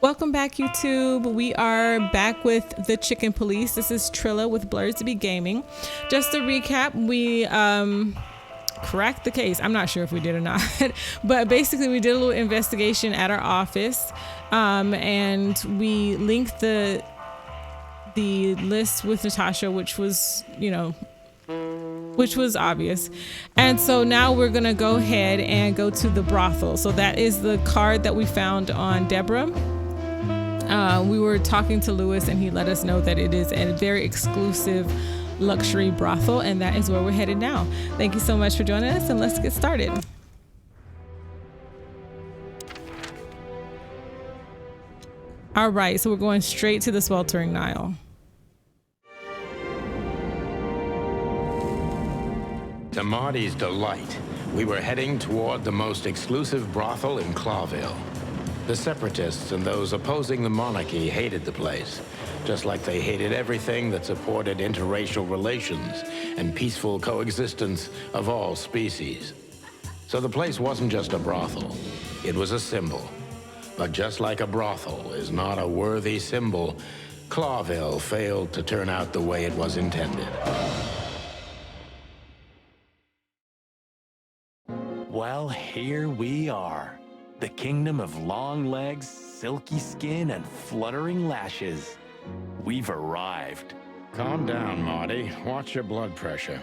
Welcome back, YouTube. We are back with the Chicken Police. This is Trilla with Blerdsbgaming. Just to recap, we cracked the case. I'm not sure if we did or not, but basically we did a little investigation at our office, and we linked the list with Natasha, which was, which was obvious. And so now we're gonna go ahead and go to the brothel. So that is the card that we found on Deborah. We were talking to Lewis and he let us know that it is a very exclusive luxury brothel, and that is where we're headed now. Thank you so much for joining us, and let's get started. All right, so we're going straight to the sweltering Nile. To Marty's delight, we were heading toward the most exclusive brothel in Clawville. The separatists and those opposing the monarchy hated the place, just like they hated everything that supported interracial relations and peaceful coexistence of all species. So the place wasn't just a brothel, it was a symbol. But just like a brothel is not a worthy symbol, Clawville failed to turn out the way it was intended. Well, here we are. The kingdom of long legs, silky skin, and fluttering lashes. We've arrived. Calm down, Marty. Watch your blood pressure.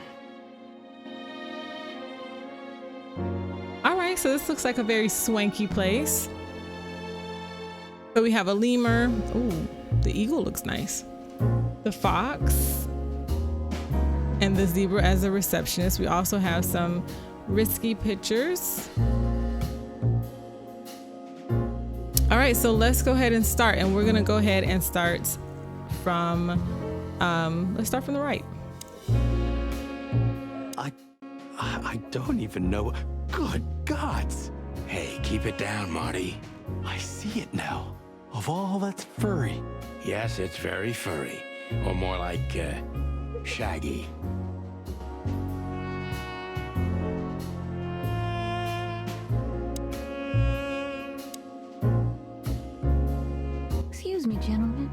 All right, so this looks like a very swanky place. So we have a lemur. Ooh, the eagle looks nice. The fox and the zebra as a receptionist. We also have some risky pictures. All right, so let's go ahead and start, and we're gonna go ahead and start from let's start from the right. I don't even know. Good gods. Hey, keep it down, Marty. I see it now. Of all that's furry. Yes, it's very furry, or more like shaggy. Excuse me, gentlemen.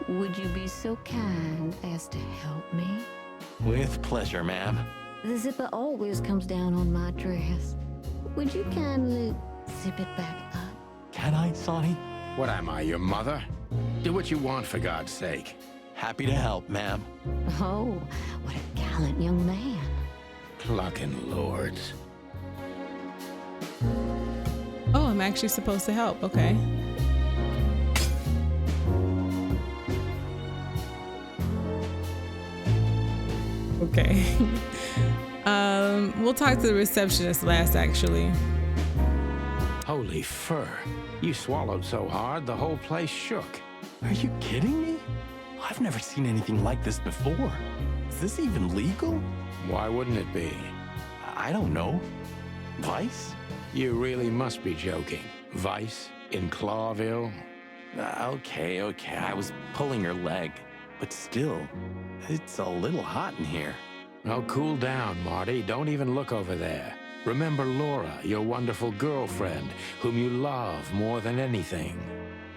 Would you be so kind as to help me? With pleasure, ma'am. The zipper always comes down on my dress. Would you kindly zip it back up? Can I, Sonny? What am I, your mother? Do what you want, for God's sake. Happy to help, ma'am. Oh, what a gallant young man. Clucking lords. Oh, I'm actually supposed to help. Okay. Okay. We'll talk to the receptionist last, actually. Holy fur. You swallowed so hard, the whole place shook. Are you kidding me? I've never seen anything like this before. Is this even legal? Why wouldn't it be? I don't know. Vice? You really must be joking. Vice in Clawville? Okay. I was pulling her leg. But still, it's a little hot in here. Oh, cool down, Marty. Don't even look over there. Remember Laura, your wonderful girlfriend, whom you love more than anything.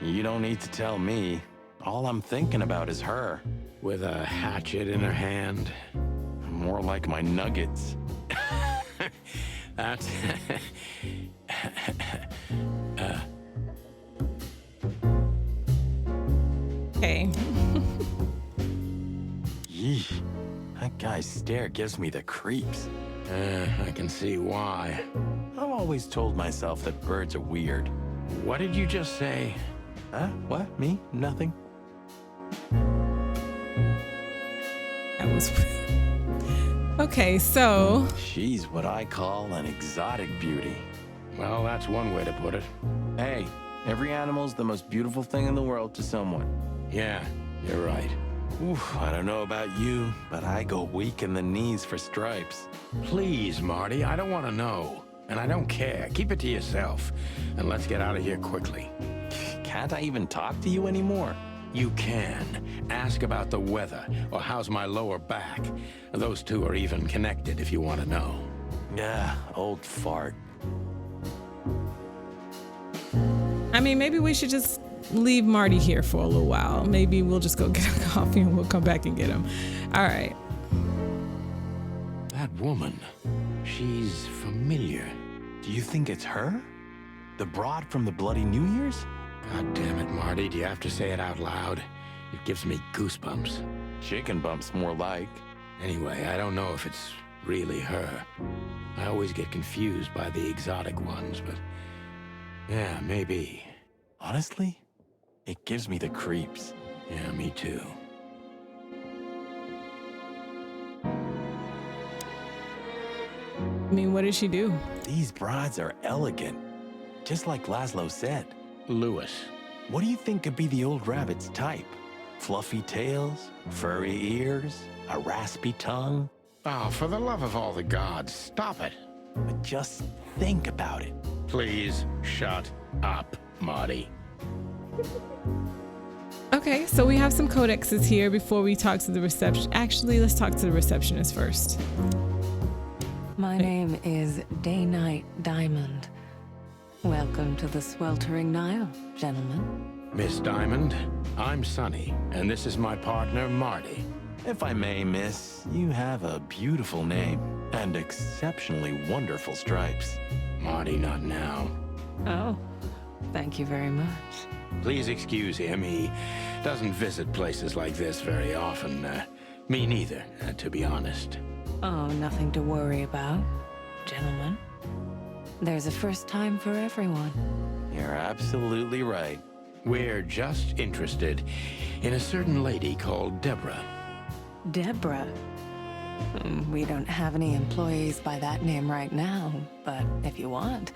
You don't need to tell me. All I'm thinking about is her. With a hatchet in her hand. More like my nuggets. That's... Okay. Yeesh. That guy's stare gives me the creeps. I can see why. I've always told myself that birds are weird. What did you just say? Huh? What? Me? Nothing? That was... Okay, so... She's what I call an exotic beauty. Well, that's one way to put it. Hey, every animal's the most beautiful thing in the world to someone. Yeah, you're right. Oof, I don't know about you, but I go weak in the knees for stripes. Please, Marty, I don't want to know. And I don't care. Keep it to yourself. And let's get out of here quickly. Can't I even talk to you anymore? You can. Ask about the weather, or how's my lower back. Those two are even connected if you want to know. Yeah, old fart. I mean, maybe we should just leave Marty here for a little while. Maybe we'll just go get a coffee and we'll come back and get him. All right. That woman, she's familiar. Do you think it's her? The broad from the Bloody New Year's? God damn it, Marty, do you have to say it out loud? It gives me goosebumps. Chicken bumps more like. Anyway, I don't know if it's really her. I always get confused by the exotic ones, but yeah, maybe. Honestly, it gives me the creeps. Yeah, me too. I mean, what did she do? These broads are elegant, just like Laszlo said. Lewis. What do you think could be the old rabbit's type? Fluffy tails, furry ears, a raspy tongue? Oh, for the love of all the gods, stop it. But just think about it. Please shut up, Marty. Okay, so we have some codexes here before we talk to the reception. Actually, let's talk to the receptionist first. My name is Day-Night Diamond. Welcome to the sweltering Nile, gentlemen. Miss Diamond, I'm Sonny, and this is my partner, Marty. If I may, miss, you have a beautiful name and exceptionally wonderful stripes. Marty, not now. Oh, thank you very much. Please excuse him. He doesn't visit places like this very often. Me neither, to be honest. Oh, nothing to worry about, gentlemen. There's a first time for everyone. You're absolutely right. We're just interested in a certain lady called Deborah. Deborah. We don't have any employees by that name right now, but if you want,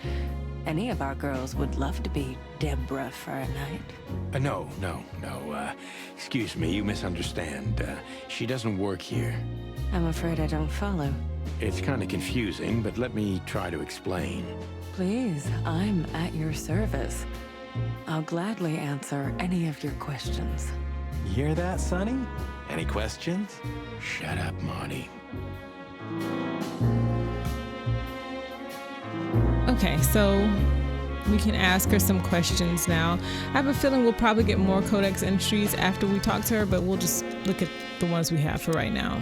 any of our girls would love to be Deborah for a night. No. Excuse me, you misunderstand. She doesn't work here. I'm afraid I don't follow. It's kind of confusing, but let me try to explain. Please, I'm at your service. I'll gladly answer any of your questions. You hear that, Sonny? Any questions? Shut up, Marty. Okay, so we can ask her some questions now. I have a feeling we'll probably get more codex entries after we talk to her, but we'll just look at the ones we have for right now.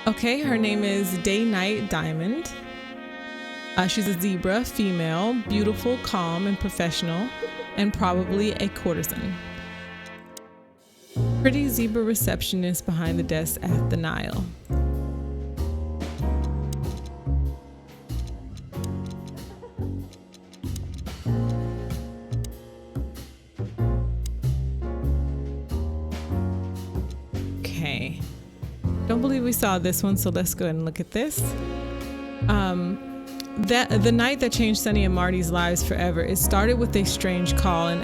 Okay, her name is Day-Night Diamond. She's a zebra, female, beautiful, calm, and professional, and probably a courtesan. Pretty zebra receptionist behind the desk at the Nile. Okay. Don't believe we saw this one, so let's go ahead and look at this. The night that changed Sonny and Marty's lives forever, it started with a strange call and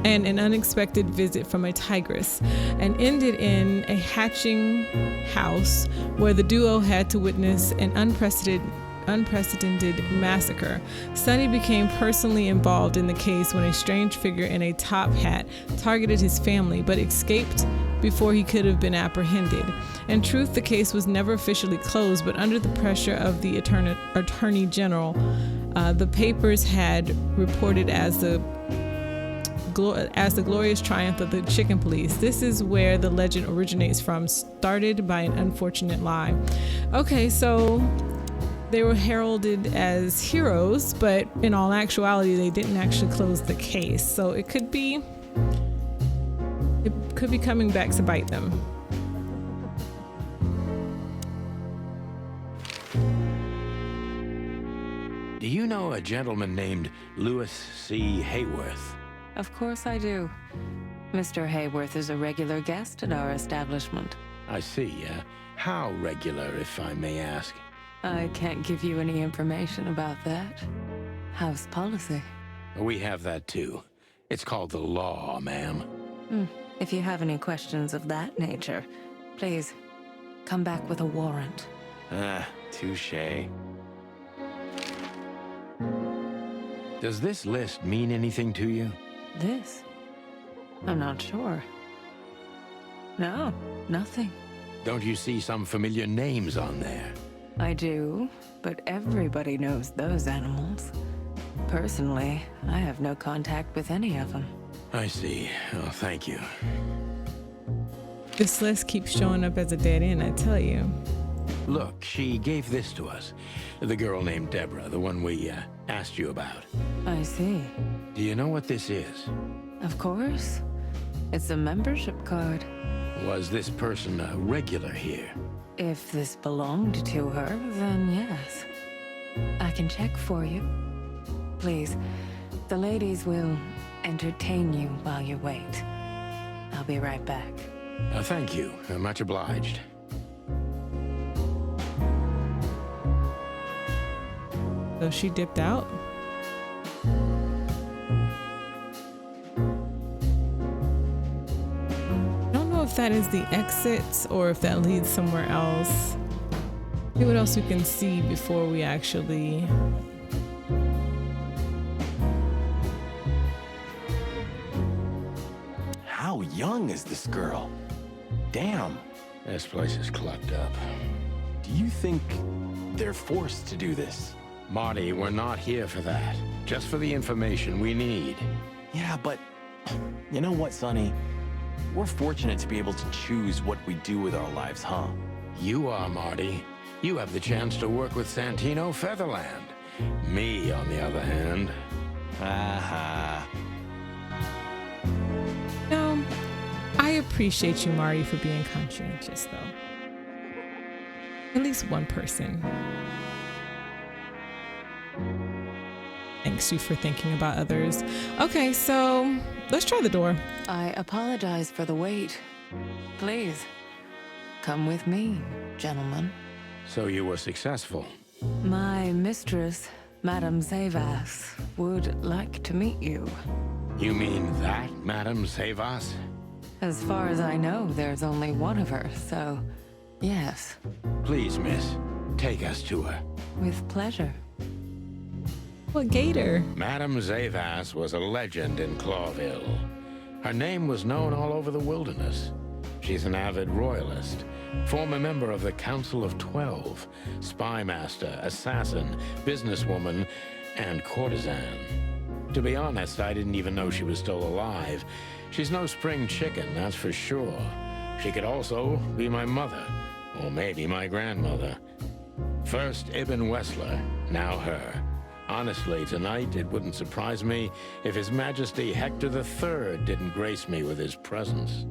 an unexpected visit from a tigress, and ended in a hatching house where the duo had to witness an unprecedented massacre. Sonny became personally involved in the case when a strange figure in a top hat targeted his family, but escaped before he could have been apprehended. In truth, the case was never officially closed, but under the pressure of the Attorney General, the papers had reported as the glorious triumph of the Chicken Police. This is where the legend originates from, started by an unfortunate lie. Okay, so they were heralded as heroes, but in all actuality, they didn't actually close the case. So it could be coming back to bite them. Do you know a gentleman named Lewis C. Hayworth? Of course I do. Mr. Hayworth is a regular guest at our establishment. I see. How regular, if I may ask? I can't give you any information about that. House policy. We have that too. It's called the law, ma'am. If you have any questions of that nature, please come back with a warrant. Touché. Does this list mean anything to you? This? I'm not sure. No, nothing. Don't you see some familiar names on there? I do, but everybody knows those animals. Personally, I have no contact with any of them. I see. Oh, thank you. This list keeps showing up as a dead end, I tell you. Look, she gave this to us. The girl named Deborah, the one we asked you about. I see. Do you know what this is? Of course. It's a membership card. Was this person a regular here? If this belonged to her, then yes. I can check for you. Please, the ladies will entertain you while you wait. I'll be right back. Thank you. Much obliged. So she dipped out. I don't know if that is the exit or if that leads somewhere else. See what else we can see before we actually... How young is this girl? Damn. This place is clucked up. Do you think they're forced to do this? Marty, we're not here for that. Just for the information we need. Yeah, but you know what, Sonny? We're fortunate to be able to choose what we do with our lives, huh? You are, Marty. You have the chance to work with Santino Featherland. Me, on the other hand. Aha. No, I appreciate you, Marty, for being conscientious, though. At least one person. Thanks you for thinking about others. Okay, so let's try the door. I apologize for the wait. Please, come with me, gentlemen. So you were successful. My mistress, Madame Zavas, would like to meet you. You mean that, Madame Savas? As far as I know, there's only one of her, so yes, Please, miss, take us to her. with pleasure. What gator? Madame Zavas was a legend in Clawville. Her name was known all over the wilderness. She's an avid royalist, former member of the Council of 12, spy master, assassin, businesswoman, and courtesan. To be honest, I didn't even know she was still alive. She's no spring chicken, that's for sure. She could also be my mother, or maybe my grandmother. First Ibn Wessler, now her. Honestly, tonight it wouldn't surprise me if His Majesty Hector III didn't grace me with his presence.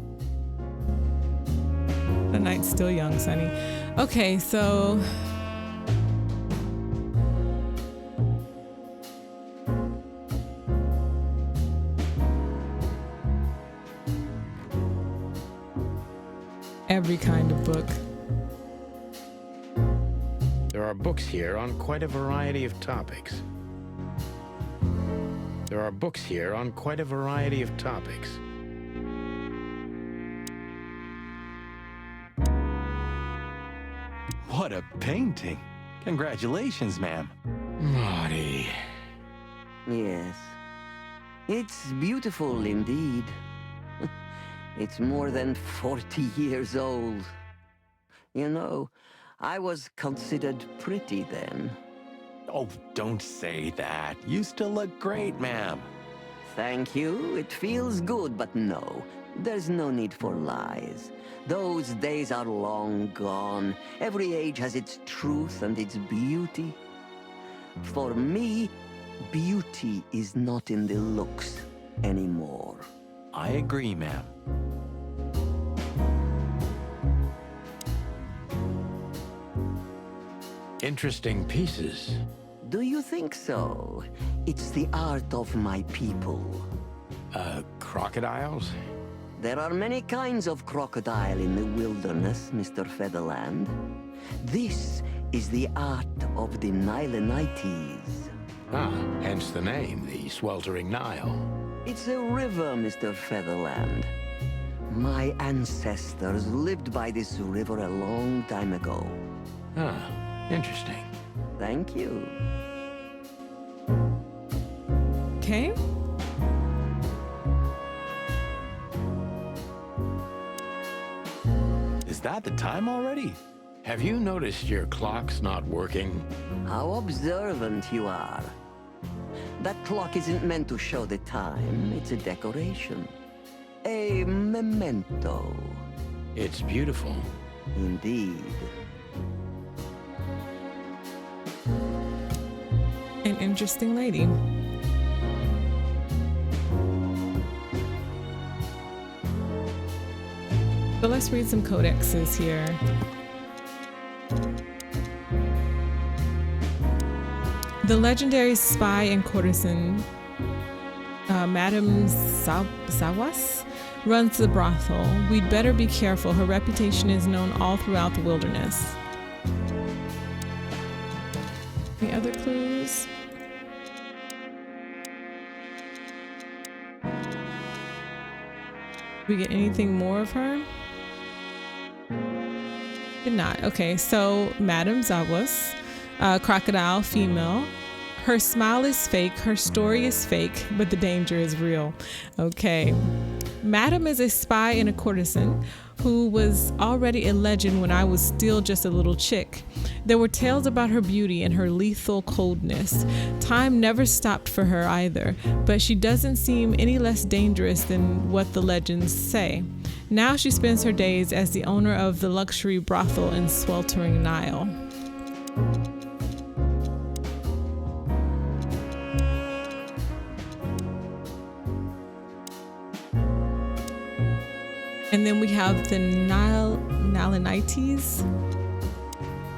The night's still young, Sonny. Okay, so... every kind of book. There are books here on quite a variety of topics. What a painting. Congratulations, ma'am. Marty. Yes. It's beautiful indeed. It's more than 40 years old. You know, I was considered pretty then. Oh, don't say that. You still look great, ma'am. Thank you. It feels good, but no. There's no need for lies. Those days are long gone. Every age has its truth and its beauty. For me, beauty is not in the looks anymore. I agree, ma'am. Interesting pieces. Do you think so? It's the art of my people. Crocodiles? There are many kinds of crocodile in the wilderness, Mr. Featherland. This is the art of the Nilenites. Ah, hence the name, the sweltering Nile. It's a river, Mr. Featherland. My ancestors lived by this river a long time ago. Ah, interesting. Thank you. Okay. Is that the time already? Have you noticed your clock's not working? How observant you are. That clock isn't meant to show the time. It's a decoration. A memento. It's beautiful. Indeed. An interesting lady. So let's read some codexes here. The legendary spy and courtesan, Madame Zawas, runs the brothel. We'd better be careful. Her reputation is known all throughout the wilderness. Any other clues? Did we get anything more of her? Did not. Okay, so Madame Zawas, crocodile, female. Her smile is fake, her story is fake, but the danger is real. Okay. Madame is a spy and a courtesan who was already a legend when I was still just a little chick. There were tales about her beauty and her lethal coldness. Time never stopped for her either, but she doesn't seem any less dangerous than what the legends say. Now she spends her days as the owner of the luxury brothel in sweltering Nile. And then we have the Nilanites.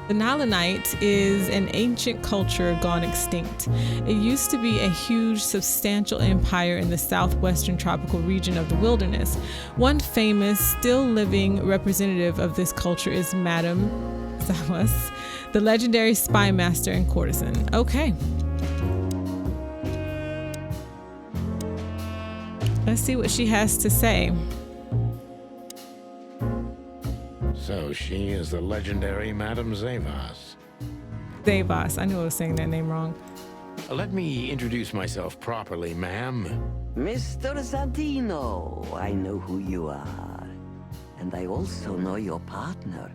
The Nilanite is an ancient culture gone extinct. It used to be a huge, substantial empire in the southwestern tropical region of the wilderness. One famous, still living representative of this culture is Madame Zawas, the legendary spy master and courtesan. Okay. Let's see what she has to say. So she is the legendary Madame Zawas. Zawas. I knew I was saying that name wrong. Let me introduce myself properly, ma'am. Mr. Santino, I know who you are. And I also know your partner.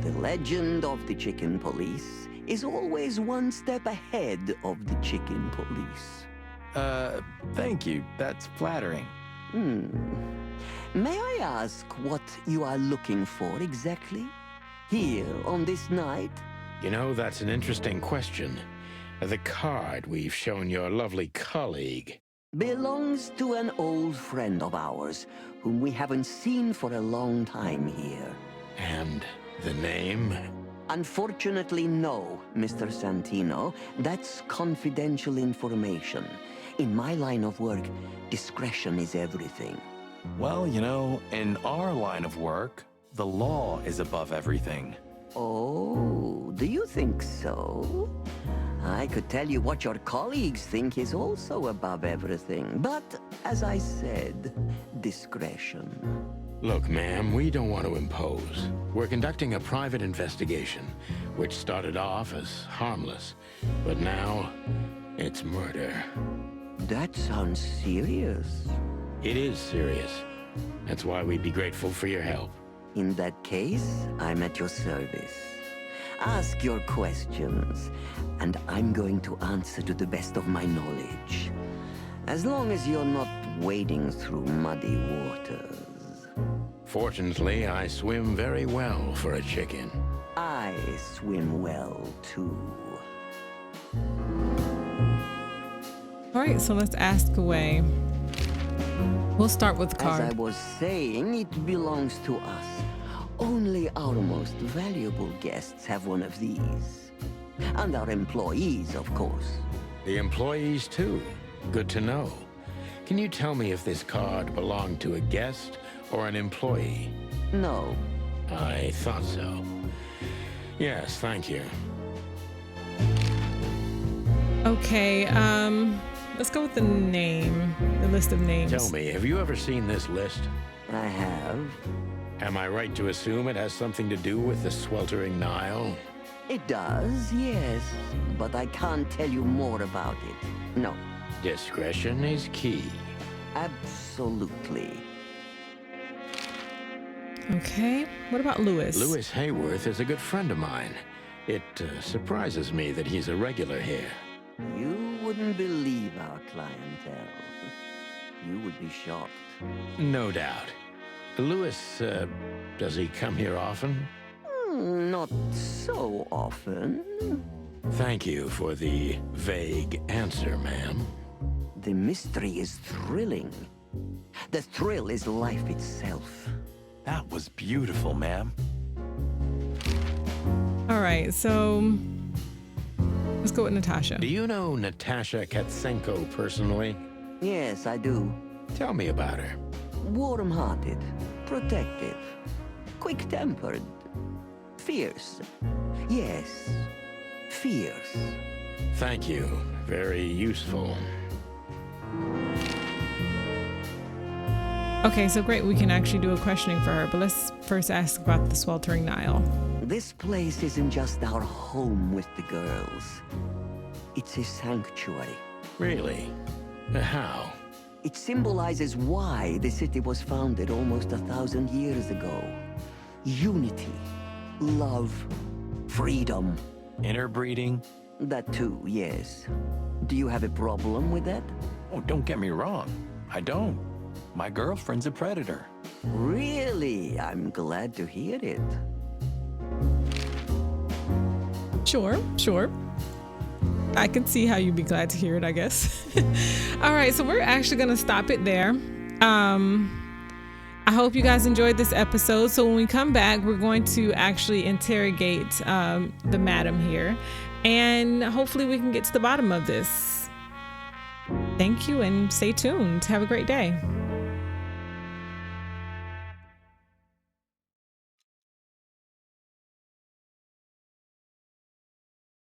The legend of the Chicken Police is always one step ahead of the Chicken Police. Thank you. That's flattering. May I ask what you are looking for exactly? Here on this night? You know, that's an interesting question. The card we've shown your lovely colleague Belongs to an old friend of ours, whom we haven't seen for a long time here. And the name? Unfortunately, no, Mr. Santino. That's confidential information. In my line of work, discretion is everything. Well, you know, in our line of work, the law is above everything. Oh, do you think so? I could tell you what your colleagues think is also above everything, but as I said, discretion. Look, ma'am, we don't want to impose. We're conducting a private investigation, which started off as harmless, but now it's murder. That sounds serious. It is serious. That's why we'd be grateful for your help. In that case, I'm at your service. Ask your questions, and I'm going to answer to the best of my knowledge. As long as you're not wading through muddy waters. Fortunately, I swim very well for a chicken. I swim well, too. All right, so let's ask away. We'll start with the card. As I was saying, it belongs to us. Only our most valuable guests have one of these. And our employees, of course. The employees, too. Good to know. Can you tell me if this card belonged to a guest or an employee? No. I thought so. Yes, thank you. Okay, let's go with the name, the list of names. Tell me, have you ever seen this list? I have. Am I right to assume it has something to do with the sweltering Nile? It does, yes. But I can't tell you more about it. No. Discretion is key. Absolutely. Okay. What about Lewis? Lewis Hayworth is a good friend of mine. It surprises me that he's a regular here. You wouldn't believe our clientele. You would be shocked. No doubt. Lewis, does he come here often? Not so often. Thank you for the vague answer, ma'am. The mystery is thrilling. The thrill is life itself. That was beautiful, ma'am. All right, so let's go with Natasha. Do you know Natasha Katsenko personally? Yes, I do. Tell me about her. Warm-hearted, protective, quick-tempered, fierce. Yes, fierce. Thank you. Very useful. Okay, so great. We can actually do a questioning for her, but let's first ask about the sweltering Nile. This place isn't just our home with the girls. It's a sanctuary. Really? How? It symbolizes why the city was founded almost 1,000 years ago. Unity, love, freedom. Interbreeding? That too, yes. Do you have a problem with that? Oh, don't get me wrong. I don't. My girlfriend's a predator. Really? I'm glad to hear it. Sure. I can see how you'd be glad to hear it, I guess. All right, so we're actually going to stop it there. I hope you guys enjoyed this episode. So when we come back, we're going to actually interrogate the madam here, and hopefully we can get to the bottom of this. Thank you and stay tuned. Have a great day.